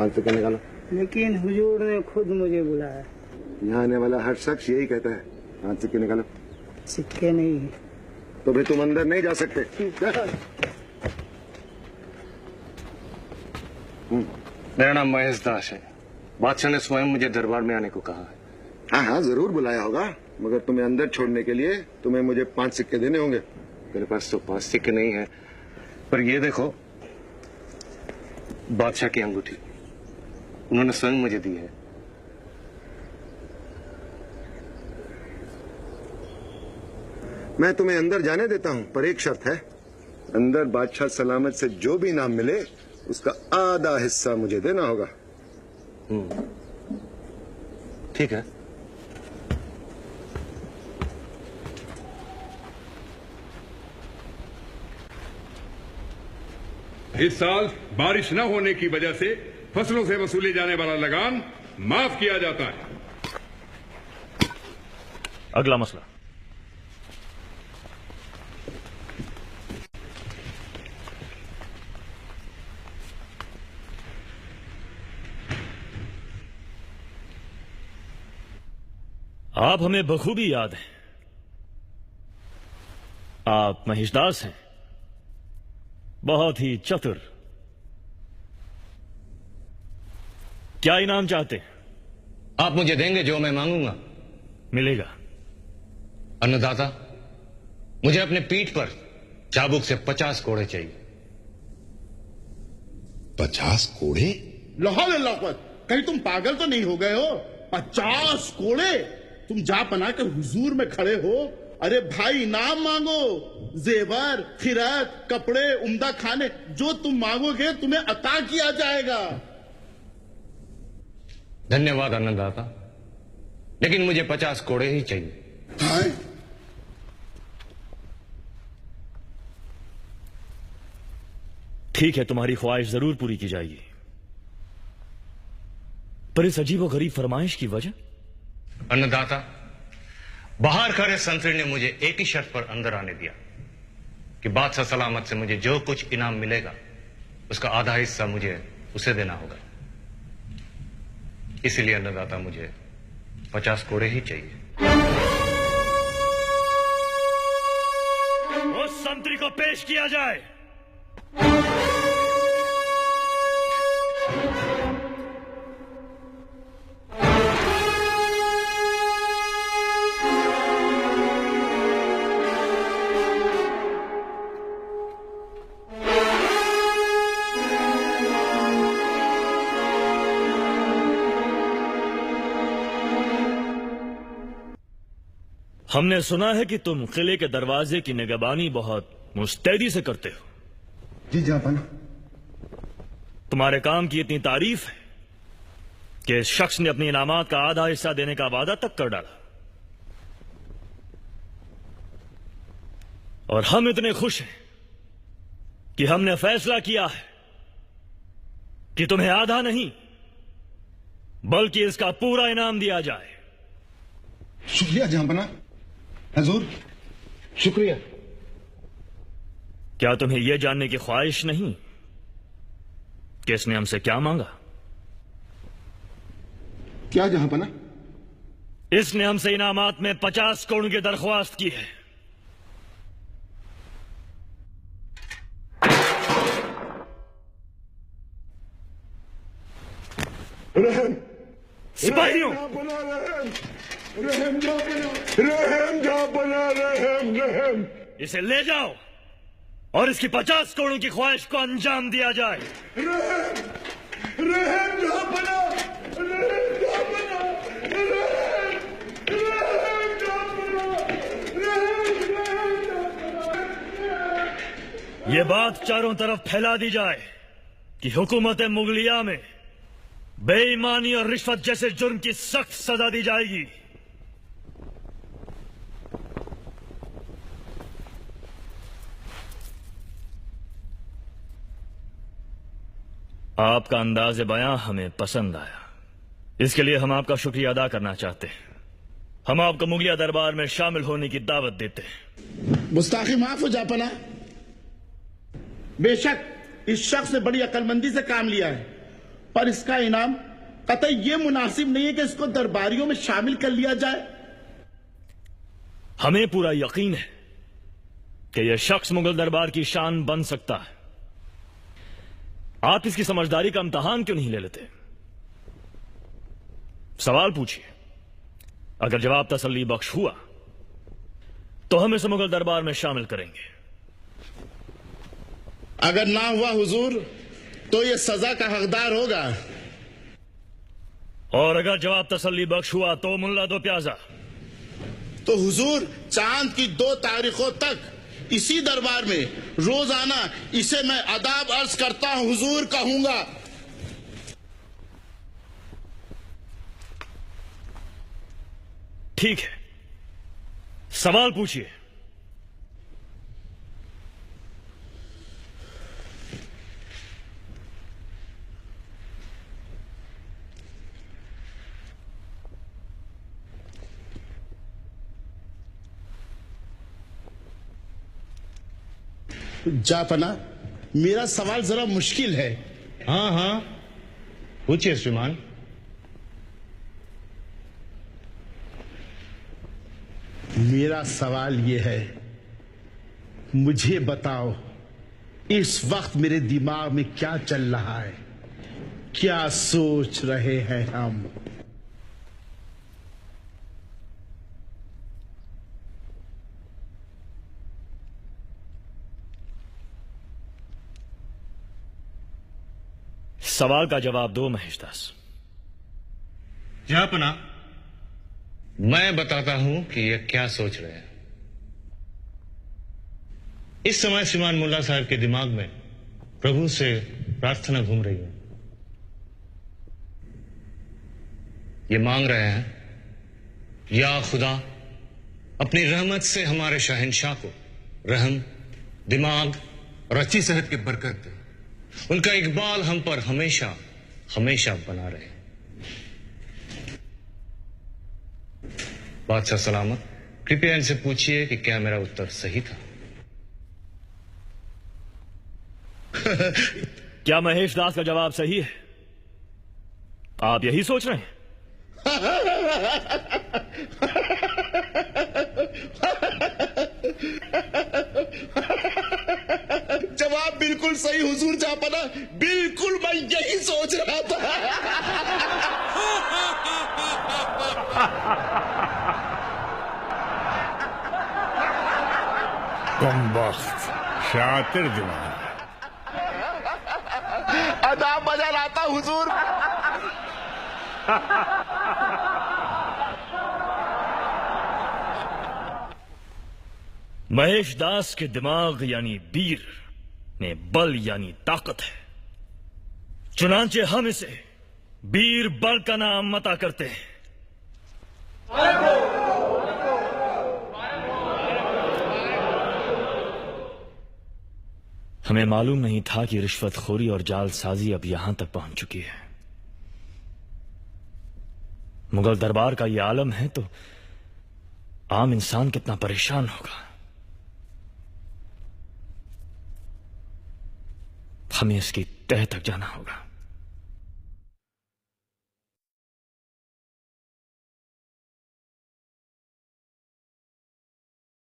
5 सिक्के निकालो। लेकिन हुजूर ने खुद मुझे बुलाया। यहाँ आने वाला हर शख्स यही कहता है। 5 सिक्के निकालो। सिक्के नहीं है। तो फिर तुम अंदर नहीं जा सकते। मेरा नाम महेश दास है। बादशाह ने स्वयं मुझे दरबार में आने को कहा है। हाँ हाँ जरूर बुलाया होगा, मगर तुम्हें अंदर छोड़ने के लिए तुम्हें मुझे 5 सिक्के देने होंगे। मेरे पास तो 5 सिक्के नहीं है, पर ये देखो, बादशाह की अंगूठी उन्होंने स्वयं मुझे दी है। मैं तुम्हें अंदर जाने देता हूँ, पर एक शर्त है। अंदर बादशाह सलामत से जो भी इनाम मिले उसका आधा हिस्सा मुझे देना होगा। ठीक है। इस साल बारिश न होने की वजह से फसलों से वसूले जाने वाला लगान माफ किया जाता है। अगला मसला। आप हमें बखूबी याद हैं। आप महेशदास हैं, बहुत ही चतुर। क्या इनाम चाहते हैं? आप मुझे देंगे जो मैं मांगूंगा। मिलेगा। अन्नदाता, मुझे अपने पीठ पर चाबुक से 50 कोड़े चाहिए। 50 कोड़े? लाहौल अल्लाह, कहीं तुम पागल तो नहीं हो गए हो? 50 कोड़े? तुम जा पना के हुजूर में खड़े हो। अरे भाई इनाम मांगो, जेवर, खिरात, कपड़े, उम्दा खाने, जो तुम मांगोगे तुम्हें अता किया जाएगा। धन्यवाद अन्नदाता, लेकिन मुझे 50 कोड़े ही चाहिए। हाँ? ठीक है, तुम्हारी ख्वाहिश जरूर पूरी की जाएगी, पर इस अजीब और गरीब फरमाइश की वजह? अन्नदाता, बाहर खड़े संतरी ने मुझे एक ही शर्त पर अंदर आने दिया कि बादशाह सलामत से मुझे जो कुछ इनाम मिलेगा उसका आधा हिस्सा मुझे उसे देना होगा। इसीलिए अन्नदाता, मुझे 50 कोड़े ही चाहिए। उस संतरी को पेश किया जाए। हमने सुना है कि तुम किले के दरवाजे की निगरानी बहुत मुस्तैदी से करते हो। जी जापाना। तुम्हारे काम की इतनी तारीफ है कि इस शख्स ने अपनी इनामात का आधा हिस्सा देने का वादा तक कर डाला। और हम इतने खुश हैं कि हमने फैसला किया है कि तुम्हें आधा नहीं बल्कि इसका पूरा इनाम दिया जाए। शुक्रिया जहांपना। हजूर शुक्रिया। क्या तुम्हें यह जानने की ख्वाहिश नहीं कि इसने हमसे क्या मांगा? क्या जहांपना? इसने हमसे इनामात में 50 करोड़ की दरख्वास्त की है। रहम सिपाहियों, रहम रहम। इसे ले जाओ और इसकी 50 करोड़ की ख्वाहिश को अंजाम दिया जाए। ये बात चारों तरफ फैला दी जाए कि हुकूमत मुगलिया में बेईमानी और रिश्वत जैसे जुर्म की सख्त सजा दी जाएगी। आपका अंदाज़े बयां हमें पसंद आया, इसके लिए हम आपका शुक्रिया अदा करना चाहते हैं। हम आपको मुगलिया दरबार में शामिल होने की दावत देते हैं। गुस्ताखी माफ हो जापना। बेशक इस शख्स ने बड़ी अक्लमंदी से काम लिया है पर इसका इनाम कतई ये मुनासिब नहीं है कि इसको दरबारियों में शामिल कर लिया जाए। हमें पूरा यकीन है कि यह शख्स मुगल दरबार की शान बन सकता है। आप इसकी समझदारी का इम्तिहान क्यों नहीं ले लेते? सवाल पूछिए, अगर जवाब तसल्ली बख्श हुआ तो हम इसे मुगल दरबार में शामिल करेंगे। अगर ना हुआ हुजूर तो ये सजा का हकदार होगा। और अगर जवाब तसल्ली बख्श हुआ तो मुल्ला दो प्याजा। तो हुजूर चांद की 2 तारीखों तक इसी दरबार में रोजाना इसे मैं अदाब अर्ज करता हूं हुजूर कहूंगा। ठीक है, सवाल पूछिए। जापना, मेरा सवाल जरा मुश्किल है। हाँ हाँ, पूछिए श्रीमान। मेरा सवाल ये है, मुझे बताओ इस वक्त मेरे दिमाग में क्या चल रहा है, क्या सोच रहे हैं हम? सवाल का जवाब दो महेशदास। जहापना, मैं बताता हूं कि ये क्या सोच रहे हैं। इस समय श्रीमान मुल्ला साहब के दिमाग में प्रभु से प्रार्थना घूम रही है। ये मांग रहे हैं, या खुदा अपनी रहमत से हमारे शहंशाह को रहम, दिमाग और अच्छी सेहत की बरकत दे। उनका इकबाल हम पर हमेशा हमेशा बना रहे। बादशाह सलामत, कृपया इनसे पूछिए कि क्या मेरा उत्तर सही था। क्या महेश दास का जवाब सही है? आप यही सोच रहे हैं? जवाब बिल्कुल सही हुजूर जापना, बिल्कुल मैं यही सोच रहा था। कमबख्त, शातिर दिमाग। अदाब मजा लाता हुजूर। महेश दास के दिमाग यानी बीर में बल यानी ताकत है, चुनांचे हम इसे बीर बल का नाम मता करते हैं। हमें मालूम नहीं था कि रिश्वतखोरी और जालसाजी अब यहां तक पहुंच चुकी है। मुगल दरबार का यह आलम है तो आम इंसान कितना परेशान होगा। हमें इसकी तह तक जाना होगा।